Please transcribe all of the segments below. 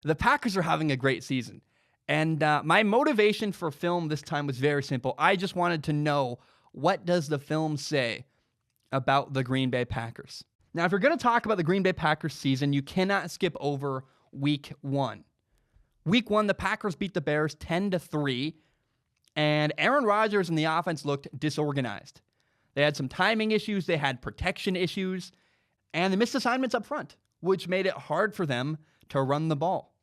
The Packers are having a great season. And my motivation for film this time was very simple. I just wanted to know, what does the film say about the Green Bay Packers? Now, if you're going to talk about the Green Bay Packers season, you cannot skip over Week 1. Week 1, the Packers beat the Bears 10-3, and Aaron Rodgers and the offense looked disorganized. They had some timing issues, they had protection issues, and they missed assignments up front, which made it hard for them to run the ball.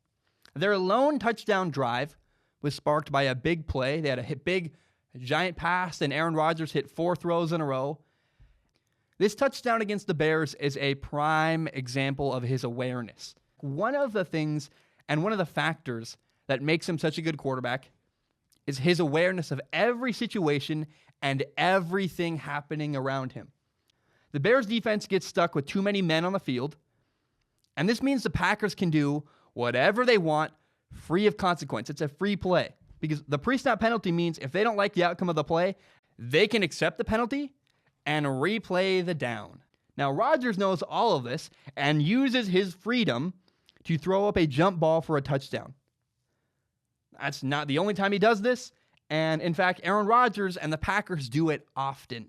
Their lone touchdown drive was sparked by a big play. They had a big, giant pass, and Aaron Rodgers hit 4 throws in a row. This touchdown against the Bears is a prime example of his awareness. One of the things and one of the factors that makes him such a good quarterback is his awareness of every situation and everything happening around him. The Bears defense gets stuck with too many men on the field, and this means the Packers can do whatever they want, free of consequence. It's a free play, because the pre-snap penalty means if they don't like the outcome of the play, they can accept the penalty and replay the down. Now, Rodgers knows all of this and uses his freedom to throw up a jump ball for a touchdown. That's not the only time he does this, and in fact, Aaron Rodgers and the Packers do it often.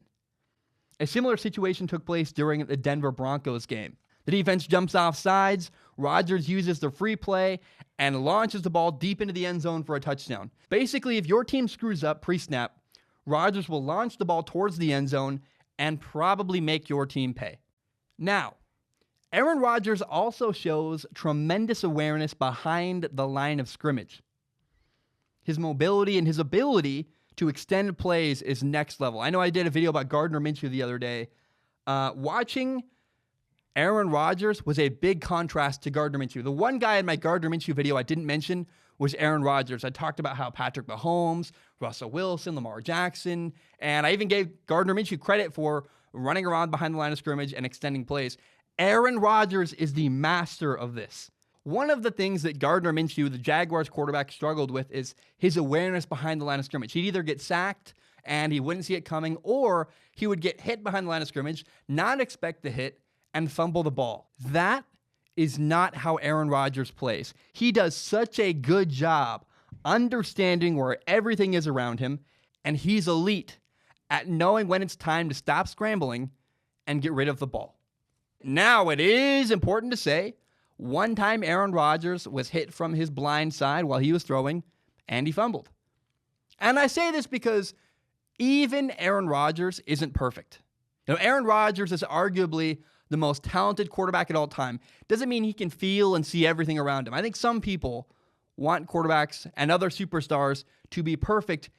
A similar situation took place during the Denver Broncos game. The defense jumps off sides, Rodgers uses the free play, and launches the ball deep into the end zone for a touchdown. Basically, if your team screws up pre-snap, Rodgers will launch the ball towards the end zone and probably make your team pay. Now, Aaron Rodgers also shows tremendous awareness behind the line of scrimmage. His mobility and his ability to extend plays is next level. I know I did a video about Gardner Minshew the other day. Watching Aaron Rodgers was a big contrast to Gardner Minshew. The one guy in my Gardner Minshew video I didn't mention was Aaron Rodgers. I talked about how Patrick Mahomes, Russell Wilson, Lamar Jackson, and I even gave Gardner Minshew credit for running around behind the line of scrimmage and extending plays. Aaron Rodgers is the master of this. One of the things that Gardner Minshew, the Jaguars quarterback, struggled with is his awareness behind the line of scrimmage. He'd either get sacked and he wouldn't see it coming, or he would get hit behind the line of scrimmage, not expect the hit, and fumble the ball. That is not how Aaron Rodgers plays. He does such a good job understanding where everything is around him, and he's elite at knowing when it's time to stop scrambling and get rid of the ball. Now, it is important to say, one time Aaron Rodgers was hit from his blind side while he was throwing, and he fumbled. And I say this because even Aaron Rodgers isn't perfect. Aaron Rodgers is arguably the most talented quarterback at all time. Doesn't mean he can feel and see everything around him. I think some people want quarterbacks and other superstars to be perfect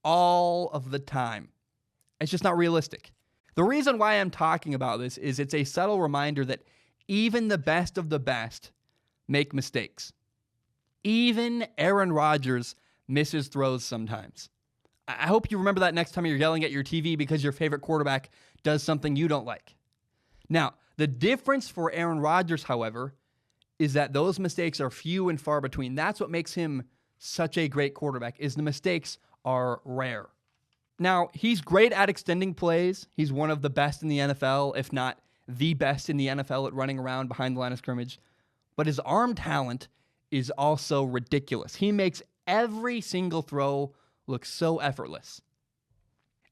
all of the time. It's just not realistic. The reason why I'm talking about this is it's a subtle reminder that even the best of the best make mistakes. Even Aaron Rodgers misses throws sometimes. I hope you remember that next time you're yelling at your TV because your favorite quarterback does something you don't like. Now, the difference for Aaron Rodgers, however, is that those mistakes are few and far between. That's what makes him such a great quarterback, is the mistakes are rare. Now, he's great at extending plays. He's one of the best in the NFL, if not the best in the NFL at running around behind the line of scrimmage. But his arm talent is also ridiculous. He makes every single throw look so effortless.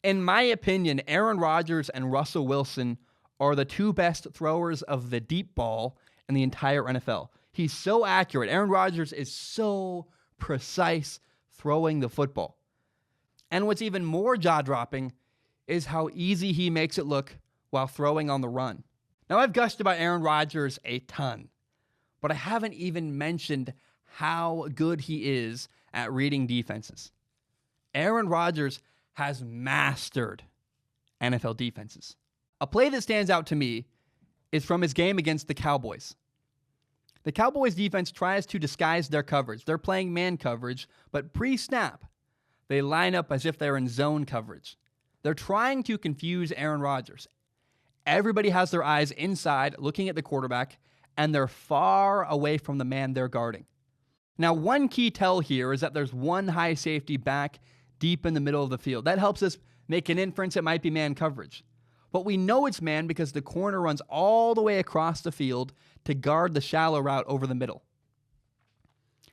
In my opinion, Aaron Rodgers and Russell Wilson are the two best throwers of the deep ball in the entire NFL. He's so accurate. Aaron Rodgers is so precise throwing the football. And what's even more jaw-dropping is how easy he makes it look while throwing on the run. Now, I've gushed about Aaron Rodgers a ton, but I haven't even mentioned how good he is at reading defenses. Aaron Rodgers has mastered NFL defenses. A play that stands out to me is from his game against the Cowboys. The Cowboys defense tries to disguise their coverage. They're playing man coverage, but pre-snap, they line up as if they're in zone coverage. They're trying to confuse Aaron Rodgers. Everybody has their eyes inside, looking at the quarterback, and they're far away from the man they're guarding. Now, one key tell here is that there's one high safety back deep in the middle of the field. That helps us make an inference it might be man coverage. But we know it's man because the corner runs all the way across the field to guard the shallow route over the middle.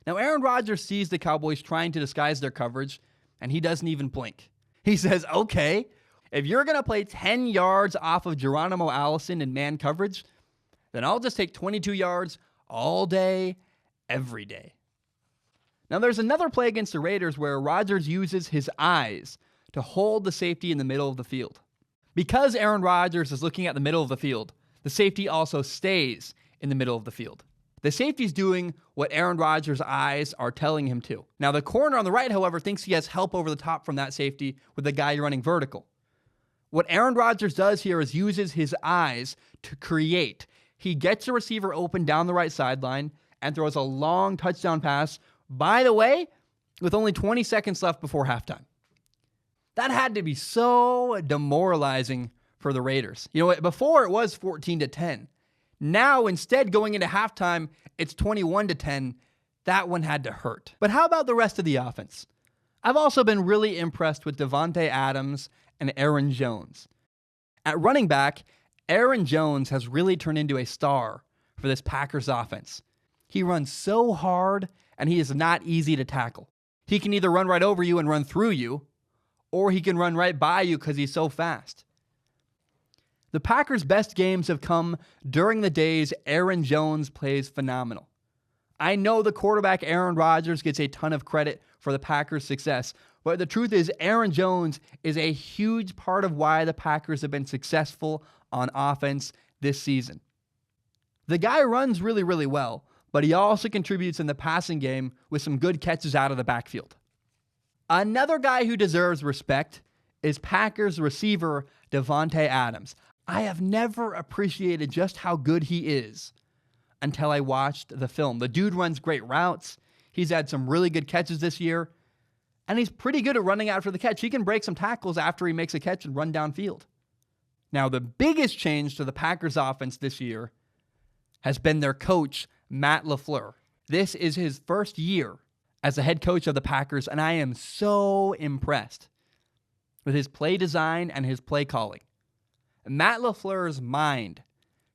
Now, Aaron Rodgers sees the Cowboys trying to disguise their coverage, and he doesn't even blink. He says, okay, if you're going to play 10 yards off of Geronimo Allison in man coverage, then I'll just take 22 yards all day, every day. Now, there's another play against the Raiders where Rodgers uses his eyes to hold the safety in the middle of the field. Because Aaron Rodgers is looking at the middle of the field, the safety also stays in the middle of the field. The safety's doing what Aaron Rodgers' eyes are telling him to. Now, the corner on the right, however, thinks he has help over the top from that safety with the guy running vertical. What Aaron Rodgers does here is uses his eyes to create. He gets a receiver open down the right sideline and throws a long touchdown pass, by the way, with only 20 seconds left before halftime. That had to be so demoralizing for the Raiders. You know, before it was 14-10. Now, instead, going into halftime, it's 21-10. That one had to hurt. But how about the rest of the offense? I've also been really impressed with Davante Adams and Aaron Jones. At running back, Aaron Jones has really turned into a star for this Packers offense. He runs so hard, and he is not easy to tackle. He can either run right over you and run through you, or he can run right by you because he's so fast. The Packers' best games have come during the days Aaron Jones plays phenomenal. I know the quarterback Aaron Rodgers gets a ton of credit for the Packers' success, but the truth is Aaron Jones is a huge part of why the Packers have been successful on offense this season. The guy runs really, really well, but he also contributes in the passing game with some good catches out of the backfield. Another guy who deserves respect is Packers receiver Davante Adams. I have never appreciated just how good he is until I watched the film. The dude runs great routes. He's had some really good catches this year, and he's pretty good at running after the catch. He can break some tackles after he makes a catch and run downfield. Now, the biggest change to the Packers offense this year has been their coach, Matt LaFleur. This is his first year as the head coach of the Packers, and I am so impressed with his play design and his play calling. Matt LaFleur's mind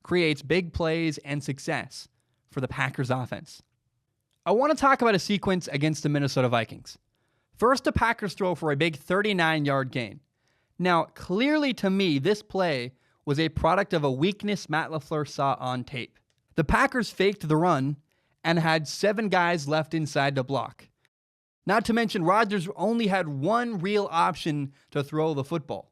creates big plays and success for the Packers offense. I want to talk about a sequence against the Minnesota Vikings. First, the Packers throw for a big 39-yard gain. Now, clearly to me, this play was a product of a weakness Matt LaFleur saw on tape. The Packers faked the run and had 7 guys left inside to block. Not to mention, Rodgers only had one real option to throw the football.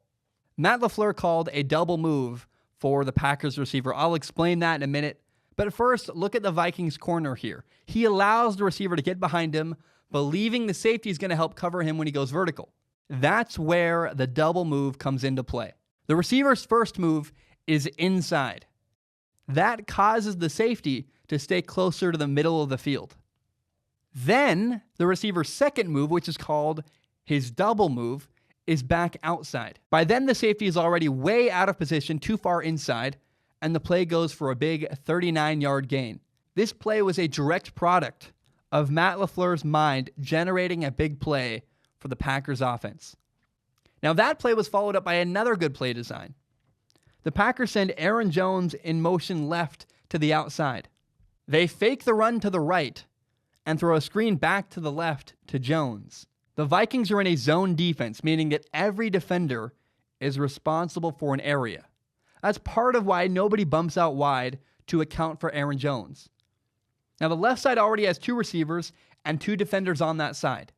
Matt LaFleur called a double move for the Packers receiver. I'll explain that in a minute. But first, look at the Vikings corner here. He allows the receiver to get behind him, believing the safety is going to help cover him when he goes vertical. That's where the double move comes into play. The receiver's first move is inside. That causes the safety to stay closer to the middle of the field. Then, the receiver's second move, which is called his double move, is back outside. By then, the safety is already way out of position, too far inside, and the play goes for a big 39-yard gain. This play was a direct product of Matt LaFleur's mind generating a big play for the Packers offense. Now, that play was followed up by another good play design. The Packers send Aaron Jones in motion left to the outside. They fake the run to the right and throw a screen back to the left to Jones. The Vikings are in a zone defense, meaning that every defender is responsible for an area. That's part of why nobody bumps out wide to account for Aaron Jones. Now, the left side already has 2 receivers and 2 defenders on that side.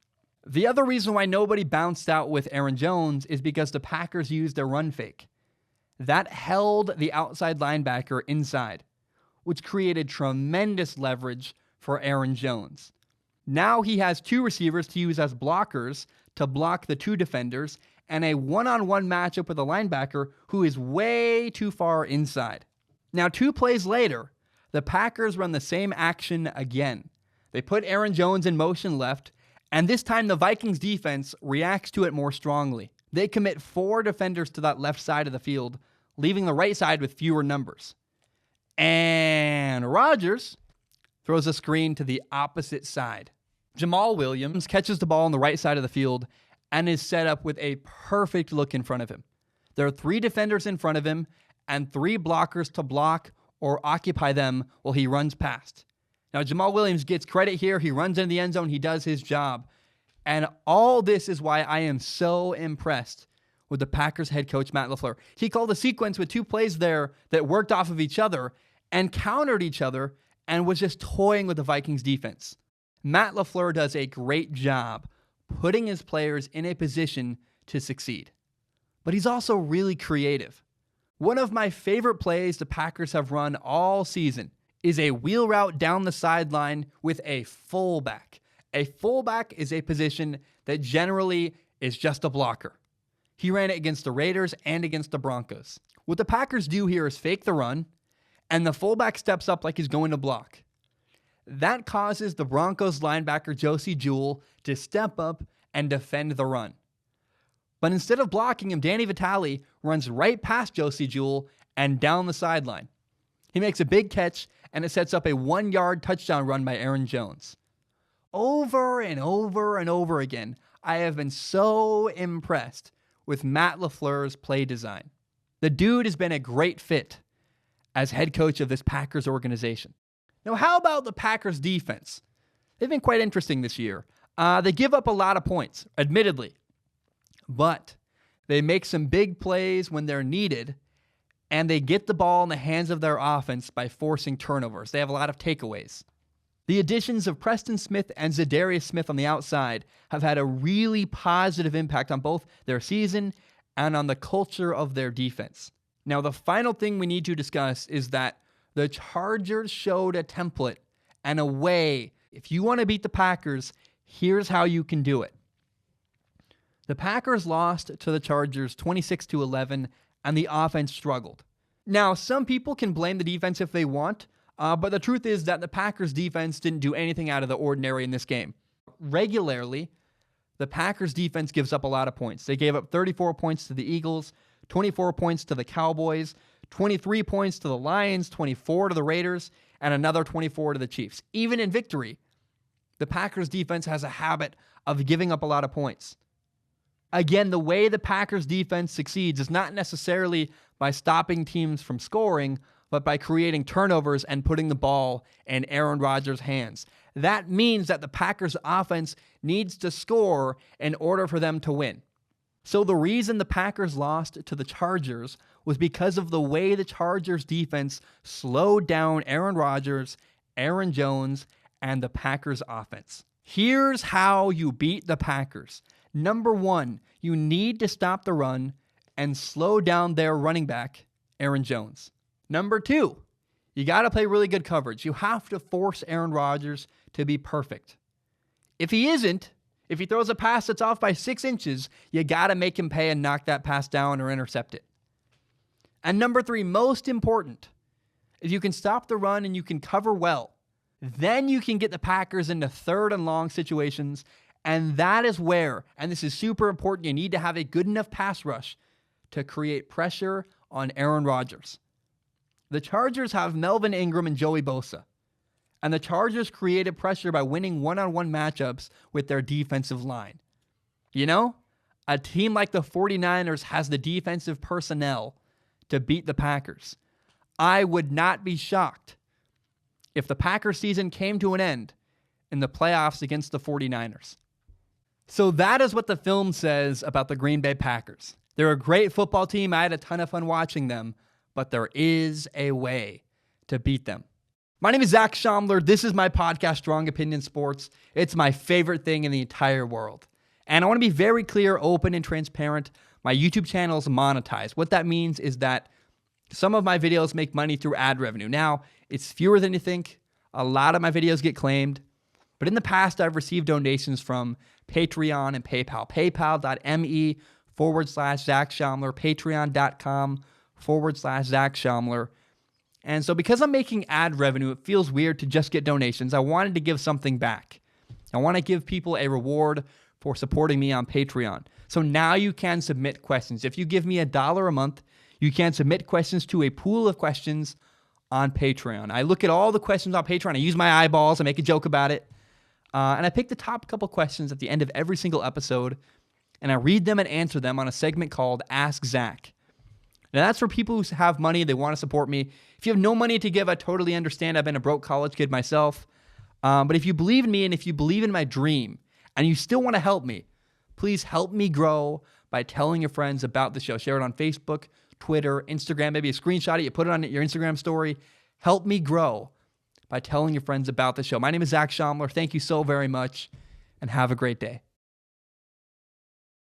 The other reason why nobody bounced out with Aaron Jones is because the Packers used a run fake. That held the outside linebacker inside, which created tremendous leverage for Aaron Jones. Now he has 2 receivers to use as blockers to block the 2 defenders and a one-on-one matchup with a linebacker who is way too far inside. Now, 2 plays later, the Packers run the same action again. They put Aaron Jones in motion left, and this time the Vikings defense reacts to it more strongly. They commit 4 defenders to that left side of the field, leaving the right side with fewer numbers. And Rodgers throws a screen to the opposite side. Jamal Williams catches the ball on the right side of the field and is set up with a perfect look in front of him. There are 3 defenders in front of him and 3 blockers to block or occupy them while he runs past. Now, Jamal Williams gets credit here. He runs into the end zone. He does his job. And all this is why I am so impressed with the Packers head coach, Matt LaFleur. He called a sequence with 2 plays there that worked off of each other and countered each other and was just toying with the Vikings defense. Matt LaFleur does a great job putting his players in a position to succeed. But he's also really creative. One of my favorite plays the Packers have run all season is a wheel route down the sideline with a fullback. A fullback is a position that generally is just a blocker. He ran it against the Raiders and against the Broncos. What the Packers do here is fake the run, and the fullback steps up like he's going to block. That causes the Broncos linebacker Josie Jewell to step up and defend the run. But instead of blocking him, Danny Vitale runs right past Josie Jewell and down the sideline. He makes a big catch, and it sets up a 1-yard touchdown run by Aaron Jones. Over and over and over again, I have been so impressed with Matt LaFleur's play design. The dude has been a great fit as head coach of this Packers organization. Now, how about the Packers defense? They've been quite interesting this year. They give up a lot of points, admittedly, but they make some big plays when they're needed, and they get the ball in the hands of their offense by forcing turnovers. They have a lot of takeaways. The additions of Preston Smith and Zadarius Smith on the outside have had a really positive impact on both their season and on the culture of their defense. Now, the final thing we need to discuss is that the Chargers showed a template and a way. If you want to beat the Packers, here's how you can do it. The Packers lost to the Chargers 26-11, and the offense struggled. Now, some people can blame the defense if they want, but the truth is that the Packers defense didn't do anything out of the ordinary in this game. Regularly, the Packers defense gives up a lot of points. They gave up 34 points to the Eagles, 24 points to the Cowboys, 23 points to the Lions, 24 to the Raiders, and another 24 to the Chiefs. Even in victory, the Packers defense has a habit of giving up a lot of points. Again, the way the Packers defense succeeds is not necessarily by stopping teams from scoring, but by creating turnovers and putting the ball in Aaron Rodgers' hands. That means that the Packers offense needs to score in order for them to win. So the reason the Packers lost to the Chargers was because of the way the Chargers defense slowed down Aaron Rodgers, Aaron Jones, and the Packers offense. Here's how you beat the Packers. Number 1, you need to stop the run and slow down their running back, Aaron Jones. Number 2, you got to play really good coverage. You have to force Aaron Rodgers to be perfect. If he isn't, if he throws a pass that's off by 6 inches, you got to make him pay and knock that pass down or intercept it. And number 3, most important, if you can stop the run and you can cover well, then you can get the Packers into 3rd and long situations. And that is where, and this is super important, you need to have a good enough pass rush to create pressure on Aaron Rodgers. The Chargers have Melvin Ingram and Joey Bosa. And the Chargers created pressure by winning one-on-one matchups with their defensive line. You know, a team like the 49ers has the defensive personnel to beat the Packers. I would not be shocked if the Packers season came to an end in the playoffs against the 49ers. So that is what the film says about the Green Bay Packers. They're a great football team. I had a ton of fun watching them, but there is a way to beat them. My name is Zach Schaumler. This is my podcast, Strong Opinion Sports. It's my favorite thing in the entire world. And I want to be very clear, open, and transparent. My YouTube channel is monetized. What that means is that some of my videos make money through ad revenue. Now, it's fewer than you think. A lot of my videos get claimed. But in the past, I've received donations from Patreon and PayPal. PayPal.me/Zach Schaumler. Patreon.com/Zach Schaumler. And so because I'm making ad revenue, it feels weird to just get donations. I wanted to give something back. I want to give people a reward for supporting me on Patreon. So now you can submit questions. If you give me $1 a month, you can submit questions to a pool of questions on Patreon. I look at all the questions on Patreon. I use my eyeballs. I make a joke about it. And I pick the top couple questions at the end of every single episode, and I read them and answer them on a segment called Ask Zach. Now, that's for people who have money, they want to support me. If you have no money to give, I totally understand. I've been a broke college kid myself. But if you believe in me and if you believe in my dream and you still want to help me, please help me grow by telling your friends about the show. Share it on Facebook, Twitter, Instagram, maybe a screenshot it, you put it on your Instagram story. Help me grow by telling your friends about the show. My name is Zach Schomler. Thank you so very much, and have a great day.